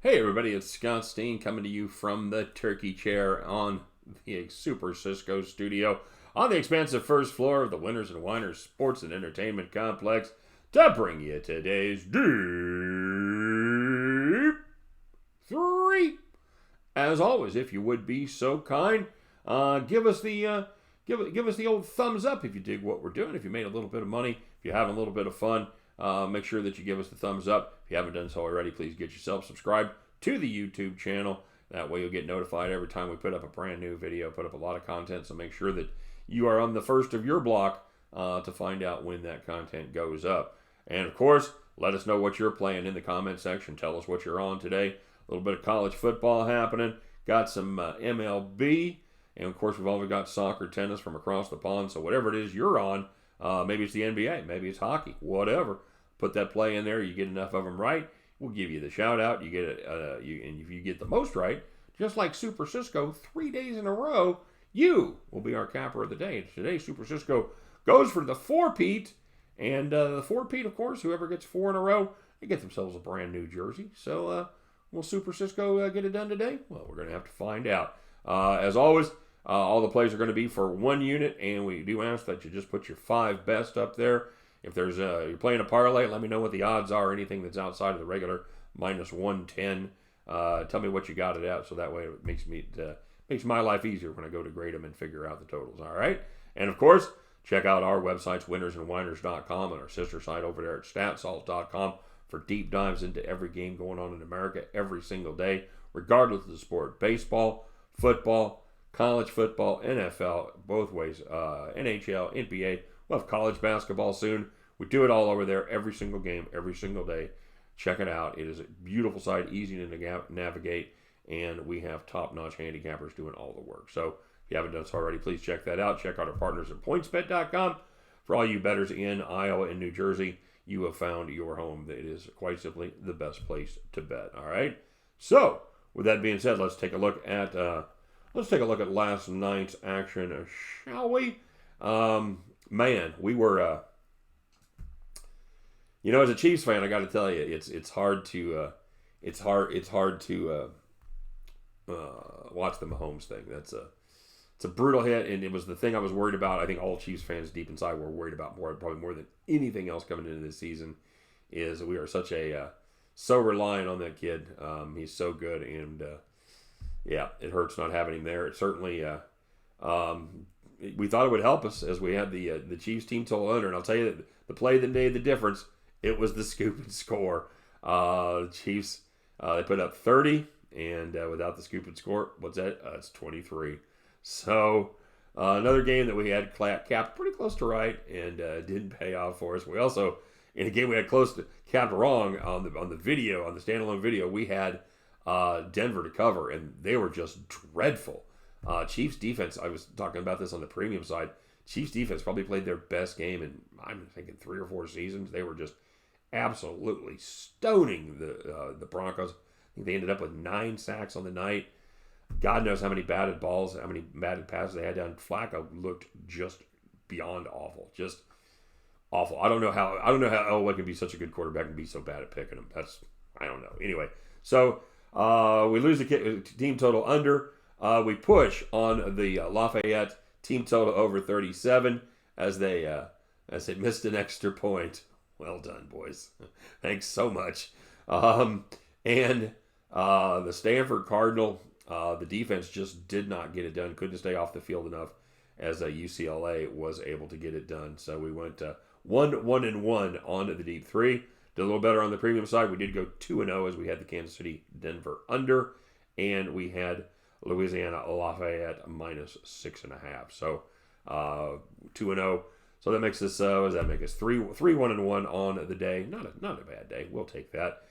Hey everybody, it's Scott Steen coming to you from the turkey chair on the Super Cisco studio on the expansive first floor of the Winners and Winers Sports and Entertainment Complex to bring you today's Deep-3. As always, if you would be so kind, give us the give us the old thumbs up if you dig what we're doing. If you made a little bit of money, if you're having a little bit of fun, make sure that you give us the thumbs up. If you haven't done so already, please get yourself subscribed to the YouTube channel. That way you'll get notified every time we put up a brand new video, put up a lot of content, so make sure that you are on the first of your block to find out when that content goes up. And of course, let us know what you're playing in the comment section. Tell us what you're on today. A little bit of college football happening. Got some MLB. And of course, we've always got soccer, tennis from across the pond. So whatever it is you're on, maybe it's the NBA, maybe it's hockey, whatever. Put that play in there. You get enough of them right, we'll give you the shout out. You get it, and if you get the most right, just like Super Cisco, 3 days in a row, you will be our capper of the day. And today, Super Cisco goes for the four-peat, and the four-peat, of course, whoever gets 4 in a row, they get themselves a brand new jersey. So, will Super Cisco get it done today? Well, we're going to have to find out. As always, all the plays are going to be for one unit, and we do ask that you just put your 5 best up there. If there's you're playing a parlay, let me know what the odds are. Anything that's outside of the regular minus 110, tell me what you got it at, so that way it makes my life easier when I go to grade them and figure out the totals. All right, and of course, check out our websites, winnersandwiners.com, and our sister site over there at statsalt.com for deep dives into every game going on in America every single day, regardless of the sport: baseball, football, college football, NFL, both ways, NHL, NBA. We'll have college basketball soon. We do it all over there, every single game, every single day. Check it out. It is a beautiful site, easy to navigate, and we have top-notch handicappers doing all the work. So if you haven't done so already, please check that out. Check out our partners at PointsBet.com. For all you bettors in Iowa and New Jersey, you have found your home. It is quite simply the best place to bet. All right. So with that being said, let's take a look at last night's action, shall we? Man, we were, as a Chiefs fan, I got to tell you, it's hard to watch the Mahomes thing. It's a brutal hit, and it was the thing I was worried about. I think all Chiefs fans deep inside were worried about probably more than anything else coming into this season. Is we are so reliant on that kid. He's so good, and yeah, it hurts not having him there. It certainly. We thought it would help us as we had the Chiefs team total under, and I'll tell you that the play that made the difference, it was the scoop and score. The Chiefs they put up 30, and without the scoop and score, what's that? It's 23. So another game that we had capped pretty close to right, and didn't pay off for us. We also, in a game we had close to capped wrong on the video, on the standalone video, we had Denver to cover, and they were just dreadful. Chiefs defense, I was talking about this on the premium side, Chiefs defense probably played their best game in, I'm thinking, 3 or 4 seasons. They were just absolutely stoning the Broncos. I think they ended up with 9 sacks on the night. God knows how many batted balls, how many batted passes they had down. Flacco looked just beyond awful. Just awful. I don't know how Elway can be such a good quarterback and be so bad at picking them. I don't know. Anyway, so we lose the team total under. We push on the Lafayette team total over 37 as they missed an extra point. Well done, boys. Thanks so much. And the Stanford Cardinal, the defense just did not get it done. Couldn't stay off the field enough as UCLA was able to get it done. So we went 1-1 on the Deep-3. Did a little better on the premium side. We did go 2-0 as we had the Kansas City Denver under, and we had Louisiana Lafayette minus 6.5. So 2-0. So that makes us what does that make us? 3-1-1 on the day. Not a bad day. We'll take that.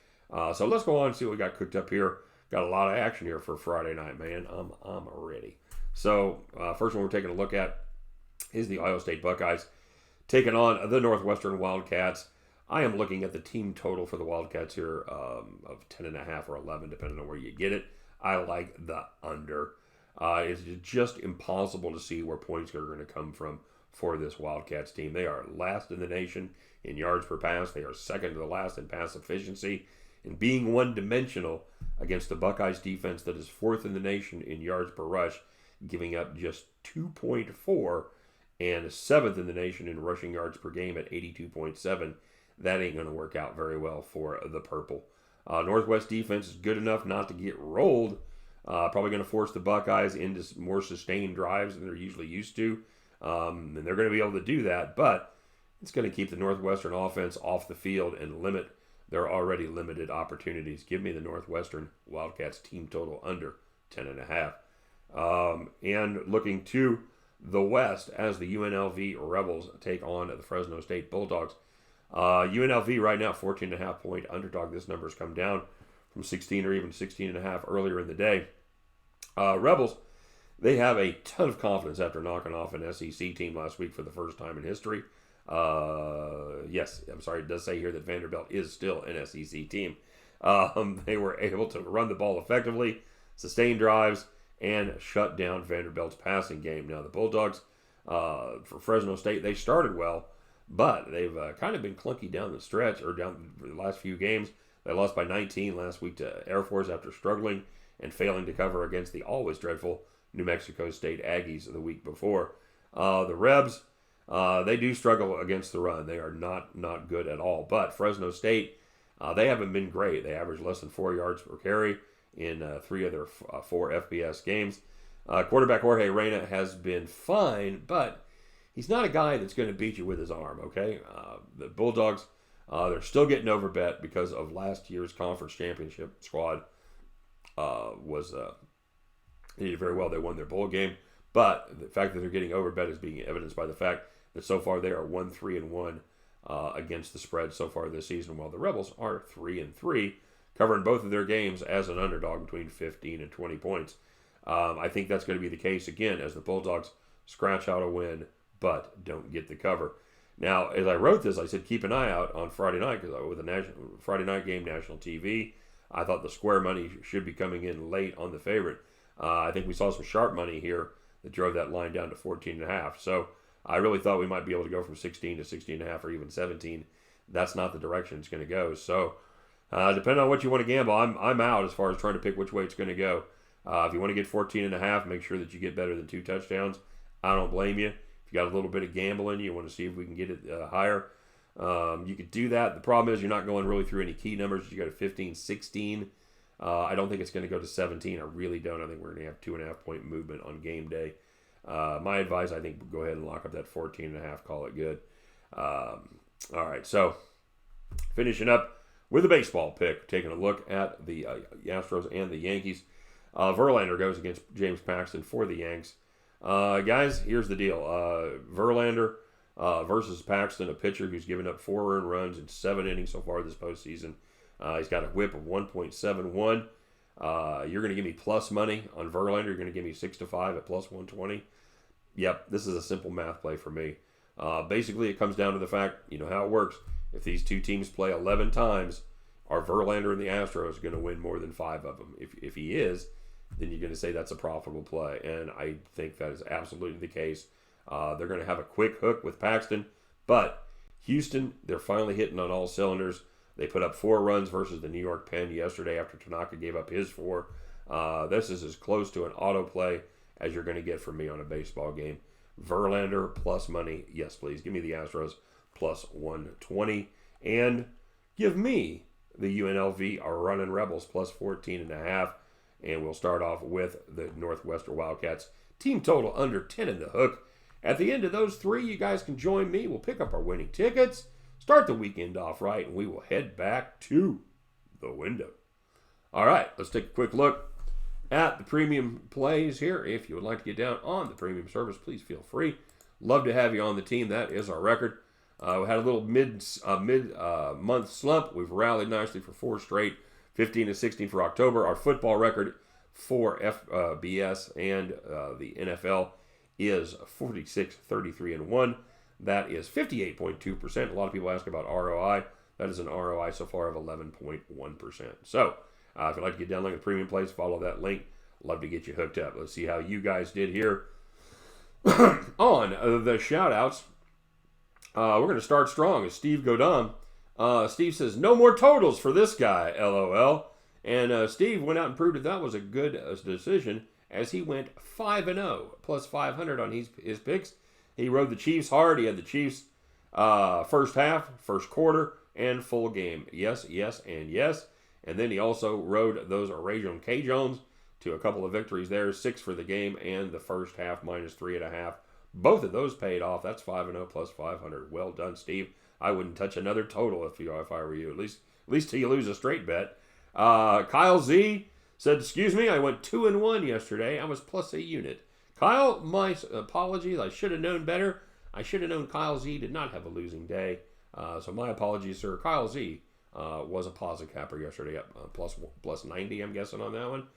So let's go on and see what we got cooked up here. Got a lot of action here for Friday night, man. I'm ready. So first one we're taking a look at is the Ohio State Buckeyes taking on the Northwestern Wildcats. I am looking at the team total for the Wildcats here of 10.5 or 11, depending on where you get it. I like the under. It's just impossible to see where points are going to come from for this Wildcats team. They are last in the nation in yards per pass. They are second to the last in pass efficiency. And being one-dimensional, against the Buckeyes defense that is 4th in the nation in yards per rush, giving up just 2.4, and 7th in the nation in rushing yards per game at 82.7. That ain't going to work out very well for the Purple. Northwest defense is good enough not to get rolled. Probably going to force the Buckeyes into more sustained drives than they're usually used to. And they're going to be able to do that, but it's going to keep the Northwestern offense off the field and limit their already limited opportunities. Give me the Northwestern Wildcats team total under 10.5. And looking to the West as the UNLV Rebels take on the Fresno State Bulldogs. UNLV right now 14.5 point underdog. This number has come down from 16 or even 16.5 earlier in the day. Rebels, they have a ton of confidence after knocking off an SEC team last week for the first time in history. Yes, I'm sorry, it does say here that Vanderbilt is still an SEC team. They were able to run the ball effectively, sustain drives, and shut down Vanderbilt's passing game. Now, the Bulldogs, for Fresno State, they started well, but they've kind of been clunky down the stretch, or down the last few games. They lost by 19 last week to Air Force after struggling and failing to cover against the always dreadful New Mexico State Aggies the week before. The Rebs, they do struggle against the run. They are not good at all. But Fresno State, they haven't been great. They average less than 4 yards per carry in 3 of their 4 FBS games. Quarterback Jorge Reyna has been fine, but he's not a guy that's going to beat you with his arm, okay? The Bulldogs, they're still getting overbet because of last year's conference championship squad they did very well. They won their bowl game. But the fact that they're getting overbet is being evidenced by the fact that so far they are 1-3-1 against the spread so far this season, while the Rebels are 3-3, covering both of their games as an underdog between 15 and 20 points. I think that's going to be the case again as the Bulldogs scratch out a win but don't get the cover. Now, as I wrote this, I said keep an eye out on Friday night because with the Friday night game, national TV, I thought the square money should be coming in late on the favorite. I think we saw some sharp money here that drove that line down to 14.5. So I really thought we might be able to go from 16 to 16.5 or even 17. That's not the direction it's going to go. So depending on what you want to gamble, I'm out as far as trying to pick which way it's going to go. If you want to get 14.5, make sure that you get better than 2 touchdowns. I don't blame you. If you got a little bit of gambling, you want to see if we can get it higher. You could do that. The problem is you're not going really through any key numbers. You got a 15, 16. I don't think it's going to go to 17. I really don't. I think we're going to have 2.5 point movement on game day. My advice, I think, go ahead and lock up that 14.5. Call it good. All right. So finishing up with a baseball pick, taking a look at the Astros and the Yankees. Verlander goes against James Paxton for the Yanks. Guys, here's the deal. Verlander versus Paxton, a pitcher who's given up 4 earned runs in 7 innings so far this postseason. He's got a whip of 1.71. You're going to give me plus money on Verlander. You're going to give me 6-5 at plus 120. Yep, this is a simple math play for me. Basically, it comes down to the fact, you know how it works. If these two teams play 11 times, are Verlander and the Astros going to win more than 5 of them? If he is, then you're going to say that's a profitable play. And I think that is absolutely the case. They're going to have a quick hook with Paxton. But Houston, they're finally hitting on all cylinders. They put up 4 runs versus the New York Pen yesterday after Tanaka gave up his 4. This is as close to an auto play as you're going to get from me on a baseball game. Verlander plus money. Yes, please. Give me the Astros plus 120. And give me the UNLV are running Rebels plus 14.5. And we'll start off with the Northwestern Wildcats. Team total under 10 in the hook. At the end of those 3, you guys can join me. We'll pick up our winning tickets, start the weekend off right, and we will head back to the window. All right, let's take a quick look at the premium plays here. If you would like to get down on the premium service, please feel free. Love to have you on the team. That is our record. We had a little mid-month slump. We've rallied nicely for 4 straight, 15 and 16 for October. Our football record for FBS and the NFL is 46-33-1. That is 58.2%. A lot of people ask about ROI. That is an ROI so far of 11.1%. So, if you'd like to get down like the premium plays, follow that link. Love to get you hooked up. Let's see how you guys did here on the shout-outs. We're going to start strong as Steve Godin. Steve says, no more totals for this guy, LOL. And Steve went out and proved that was a good decision as he went 5-0, plus 500 on his picks. He rode the Chiefs hard. He had the Chiefs first half, first quarter, and full game. Yes, yes, and yes. And then he also rode those Rajon Cajuns to a couple of victories there. 6 for the game and the first half minus 3.5. Both of those paid off. That's 5-0 plus 500. Well done, Steve. I wouldn't touch another total if I were you. At least till you lose a straight bet. Kyle Z said, excuse me, I went 2-1 yesterday. I was plus a unit. Kyle, my apologies. I should have known better. I should have known Kyle Z did not have a losing day. So my apologies, sir. Kyle Z was a positive capper yesterday, plus 90, I'm guessing, on that one.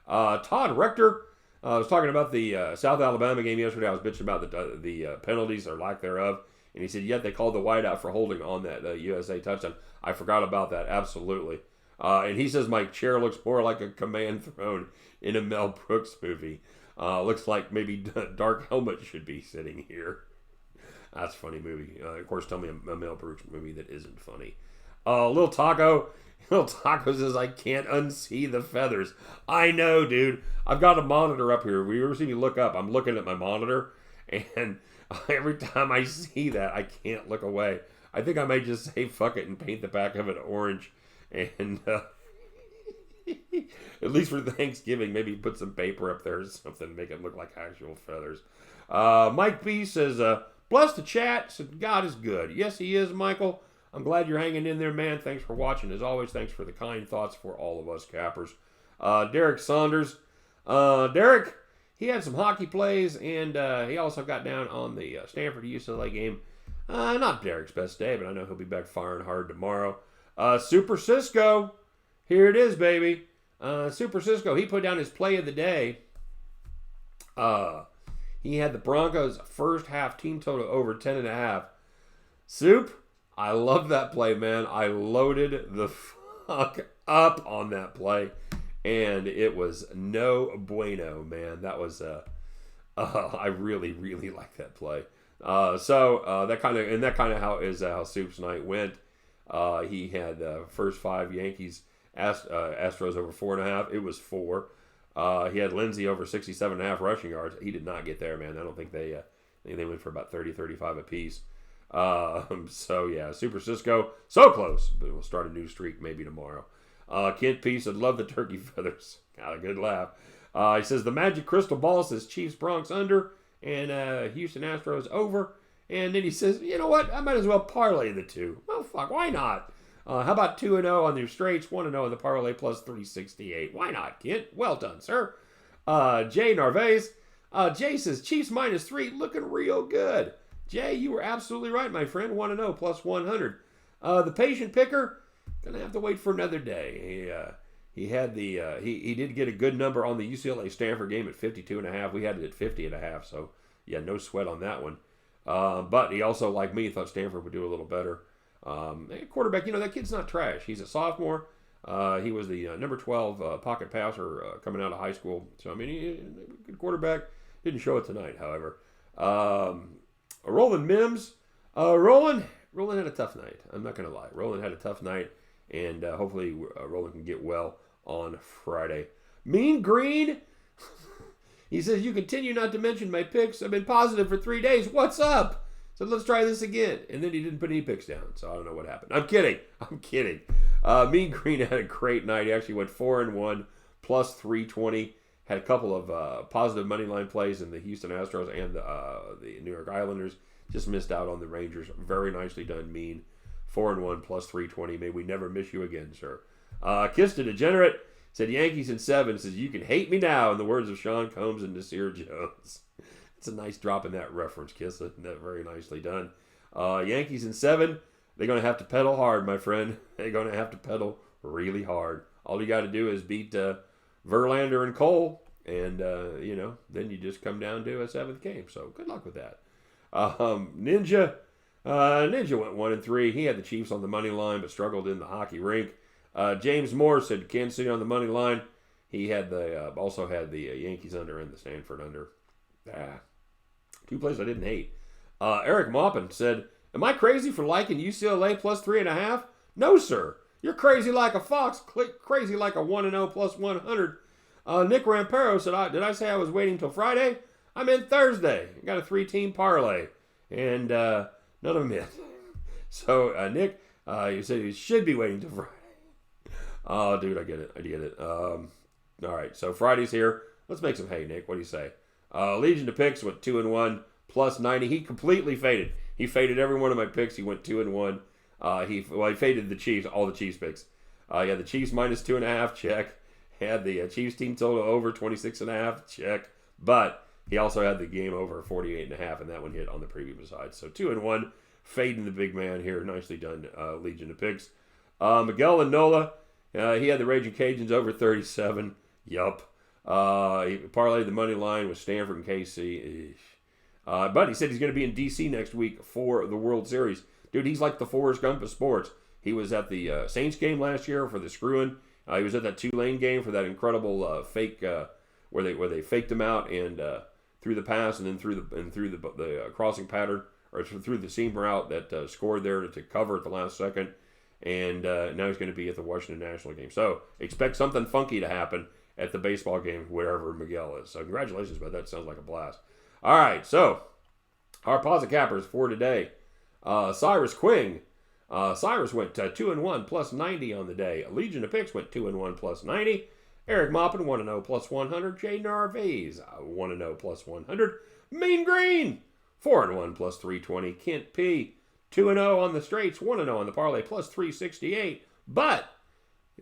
Todd Rector was talking about the South Alabama game yesterday. I was bitching about the penalties or lack thereof. And he said, yet they called the wideout for holding on that USA touchdown. I forgot about that, absolutely. And he says my chair looks more like a command throne in a Mel Brooks movie. Looks like maybe Dark Helmet should be sitting here. That's a funny movie. Of course, tell me a Mel Brooks movie that isn't funny. Little Taco says, I can't unsee the feathers. I know, dude. I've got a monitor up here. If you ever see me look up, I'm looking at my monitor. And every time I see that, I can't look away. I think I might just say fuck it and paint the back of it orange. And at least for Thanksgiving, maybe put some paper up there or something to make it look like actual feathers. Mike B says, bless the chat. Said, God is good. Yes, he is, Michael. I'm glad you're hanging in there, man. Thanks for watching. As always, thanks for the kind thoughts for all of us cappers. Derek Saunders. Derek, he had some hockey plays, and he also got down on the Stanford UCLA game. Not Derek's best day, but I know he'll be back firing hard tomorrow. Super Cisco. Here it is, baby. Super Cisco, he put down his play of the day. He had the Broncos first half team total over 10.5. Soup, I love that play, man. I loaded the fuck up on that play, and it was no bueno, man. That was I really, really like that play. That kind of how Soup's night went. He had first 5 Yankees Astros over 4.5. It was 4. He had Lindsey over 67.5 rushing yards. He did not get there, man. I don't think they went for about 30-35 apiece. So yeah, Super Cisco, so close, but we'll start a new streak maybe tomorrow. Kent P said, love the turkey feathers. Got a good laugh. He says the magic crystal ball says Chiefs Bronx under and Houston Astros over. And then he says, you know what? I might as well parlay the two. Well, fuck, why not? How about 2-0 on your straights, 1-0 on the parlay plus 368? Why not, Kent? Well done, sir. Jay Narvaez. Jay says Chiefs minus 3, looking real good. Jay, you were absolutely right, my friend. 1-0 plus 100. The patient picker, gonna have to wait for another day. He had he did get a good number on the UCLA Stanford game at 52.5. We had it at 50.5, so yeah, no sweat on that one. But he also, like me, thought Stanford would do a little better. Quarterback, that kid's not trash. He's a sophomore. He was the number 12 pocket passer coming out of high school. So, I mean, good quarterback. Didn't show it tonight, however. Roland Mims. Roland had a tough night. I'm not going to lie. Roland had a tough night, and hopefully Roland can get well on Friday. Mean Green. He says, you continue not to mention my picks. I've been positive for 3 days. What's up? So let's try this again. And then he didn't put any picks down. So I don't know what happened. I'm kidding. Mean Green had a great night. He actually went 4-1, plus 320. Had a couple of positive money line plays in the Houston Astros and the New York Islanders. Just missed out on the Rangers. Very nicely done, Mean. 4-1, plus 320. May we never miss you again, sir. Kiss to Degenerate. Said Yankees in 7. Says, you can hate me now, in the words of Sean Combs and Nasir Jones. It's a nice drop in that reference, Kiss. That very nicely done. Yankees in 7. They're going to have to pedal hard, my friend. They're going to have to pedal really hard. All you got to do is beat Verlander and Cole, and, then you just come down to a 7th game. So good luck with that. Ninja went 1-3. He had the Chiefs on the money line, but struggled in the hockey rink. James Moore said Kansas City on the money line. He had also had the Yankees under and the Stanford under. 2 plays I didn't hate. Eric Maupin said, am I crazy for liking UCLA plus 3.5? No, sir. You're crazy like a fox, crazy like a 1-0 plus 100. Nick Rampero said, did I say I was waiting till Friday? I meant Thursday. I got a 3-team parlay. And none of them hit. So, Nick, you said you should be waiting till Friday. Oh, dude, I get it. All right, so Friday's here. Let's make some hay, Nick. What do you say? Legion to picks went 2-1 plus 90. He completely faded. He faded every one of my picks. He went 2-1. He faded the Chiefs, all the Chiefs picks. He had the Chiefs minus 2.5, check. He had the Chiefs team total over 26.5, check. But he also had the game over 48.5, and that one hit on the preview side. So 2-1, fading the big man here. Nicely done, Legion to picks. Miguel and Nola, he had the Raging Cajuns over 37. Yup. He parlayed the money line with Stanford and KC. But he said he's going to be in D.C. next week for the World Series. Dude, he's like the Forrest Gump of sports. He was at the Saints game last year for the screw-in. He was at that Tulane game for that incredible fake where they faked him out and threw the pass and then threw the crossing pattern or through the seam route that scored there to cover at the last second. And now he's going to be at the Washington National game. So expect something funky to happen at the baseball game wherever Miguel is. So congratulations, but that sounds like a blast. All right, so our Posit Cappers for today. Cyrus Quing. Cyrus went 2-1 plus 90 on the day. Legion of Picks went 2-1 plus 90. Eric Maupin 1-0 plus 100. Jay Narvaez 1-0 plus 100. Mean Green 4-1 plus 320. Kent P 2-0 on the straights, 1-0 on the parlay plus 368. But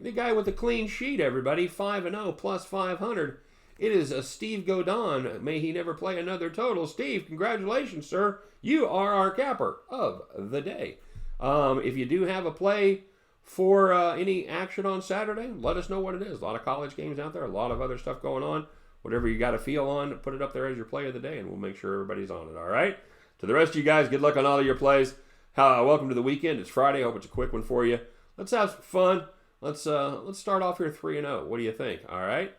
the guy with the clean sheet, everybody, 5-0 plus 500. It is a Steve Godon. May he never play another total. Steve, congratulations, sir. You are our capper of the day. If you do have a play for any action on Saturday, let us know what it is. A lot of college games out there, a lot of other stuff going on. Whatever you got a feel on, put it up there as your play of the day, and we'll make sure everybody's on it, all right? To the rest of you guys, good luck on all of your plays. Welcome to the weekend. It's Friday. I hope it's a quick one for you. Let's have some fun. Let's start off here 3-0. What do you think? All right?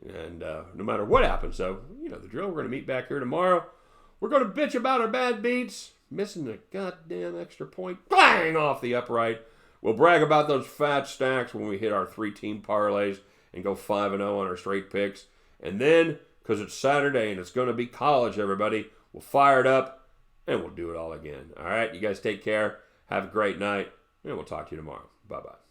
And no matter what happens, so you know the drill. We're going to meet back here tomorrow. We're going to bitch about our bad beats, missing a goddamn extra point, bang off the upright. We'll brag about those fat stacks when we hit our 3-team parlays and go 5-0 on our straight picks. And then, because it's Saturday and it's going to be college, everybody, we'll fire it up and we'll do it all again. All right, you guys take care. Have a great night, and we'll talk to you tomorrow. Bye-bye.